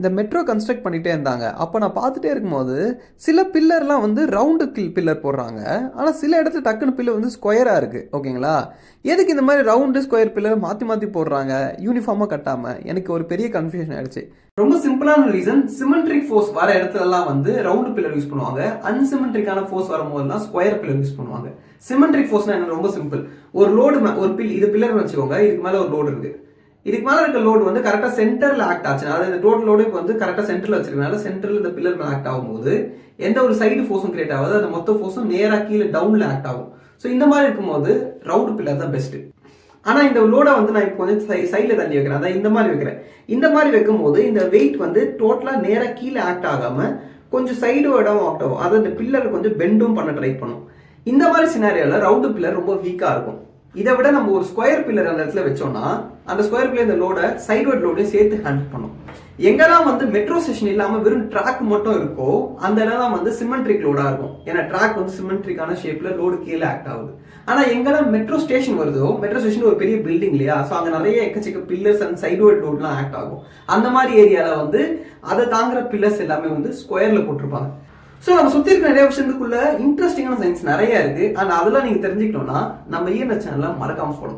இந்த metro construct பண்ணிட்டே இருந்தாங்க. அப்ப நான் பார்த்துட்டே இருக்கும்போது, சில பில்லர்லாம் வந்து ரவுண்டு பில்லர் போடுறாங்க. ஆனா சில இடத்துல டக்குனு பில்லர் வந்து ஸ்கொயரா இருக்கு. ஓகேங்களா? எதுக்கு இந்த மாரி ரவுண்டு, ஸ்கொயர் பில்லர் மாத்தி மாத்தி போடுறாங்க? யூனிஃபார்மா கட்டாம. எனக்கு ஒரு பெரிய கன்ஃப்யூஷன் ஆயிடுச்சு. ரொம்ப சிம்பிளான ரீசன், சிமெட்ரிக் ஃபோர்ஸ் வர இடத்துலலாம் வந்து ரவுண்டு பில்லர் யூஸ் பண்ணுவாங்க. அன்சிமெட்ரிக்கான ஃபோர்ஸ் வரும்போதெல்லாம் ஸ்கொயர் பில்லர் யூஸ் பண்ணுவாங்க. சிமெட்ரிக் ஃபோர்ஸ்னா என்ன? ரொம்ப சிம்பிள். ஒரு லோடு இது பில்லர்னு வச்சுக்கோங்க. இதுக்கு மேல ஒரு லோடு இருக்கு. இதுக்கு மேல இருக்க லோடு வந்து கரெக்டா சென்டர்ல ஆக்ட் ஆச்சுன்னா, அதாவது இந்த டோட்டல் லோடு வந்து கரெக்டா சென்டர்ல வச்சிருக்கனால சென்டர்ல இந்த பில்லர் மேல ஆக்ட் ஆகும்போது எந்த ஒரு சைடு ஃபோர்ஸும் கிரியேட் ஆகாது. அந்த மொத்த ஃபோர்ஸும் நேரா கீழே டவுன்ல ஆக்ட் ஆகும். ஸோ இந்த மாதிரி இருக்கும்போது ரவுண்ட் பில்லர் தான் பெஸ்ட். ஆனா இந்த லோடை வந்து நான் இப்போ வந்து சைட்ல தள்ளி வைக்கிறேன். அதான் இந்த மாதிரி வைக்கிறேன். இந்த மாதிரி வைக்கும்போது இந்த வெயிட் வந்து டோட்டலா நேரா கீழே ஆக்ட் ஆகாம கொஞ்சம் சைடு இடம் ஆக்ட் ஆகும். அதாவது இந்த பில்லர் கொஞ்சம் பெண்டும் பண்ண ட்ரை பண்ணும். இந்த மாதிரி சினாரியோல ரவுண்ட் பில்லர் ரொம்ப வீக்கா இருக்கும். இதை விட நம்ம ஒரு ஸ்கொயர் பில்லர் அந்த இடத்துல வச்சோம்னா அந்த ஸ்கொயர் பில்லர் இந்த லோட சைட்வர்ட் லோடையும் சேர்த்து ஹேண்டில் பண்ணும். எங்கெல்லாம் வந்து மெட்ரோ ஸ்டேஷன் இல்லாம வெறும் ட்ராக் மட்டும் இருக்கோ அந்த இடம் வந்து சிமெட்ரிக் லோடா இருக்கும். ஏன்னா ட்ராக் வந்து சிமெட்ரிக்கான ஷேப்ல லோடு கீழே ஆக்ட் ஆகுது. ஆனா எங்கெல்லாம் மெட்ரோ ஸ்டேஷன் வருதோ, மெட்ரோ ஸ்டேஷன் ஒரு பெரிய பில்டிங் இல்லையா, ஸோ அங்க நிறைய எக்கச்சக்க பில்லர்ஸ் அண்ட் சைட்வர்ட் லோட்லாம் ஆக்ட் ஆகும். அந்த மாதிரி ஏரியால வந்து அதை தாங்குற பில்லர்ஸ் எல்லாமே வந்து ஸ்கொயர்ல போட்டிருப்பாங்க. ஸோ நம்ம சுற்றி இருக்க நிறைய விஷயத்துக்குள்ள இன்ட்ரெஸ்டிங்கான சயின்ஸ் நிறைய இருக்கு. அண்ட் அதெல்லாம் நீங்க தெரிஞ்சுக்கணும்னா நம்ம ஈஎன்எஸ் சேனலை மறக்காம ஃபாலோ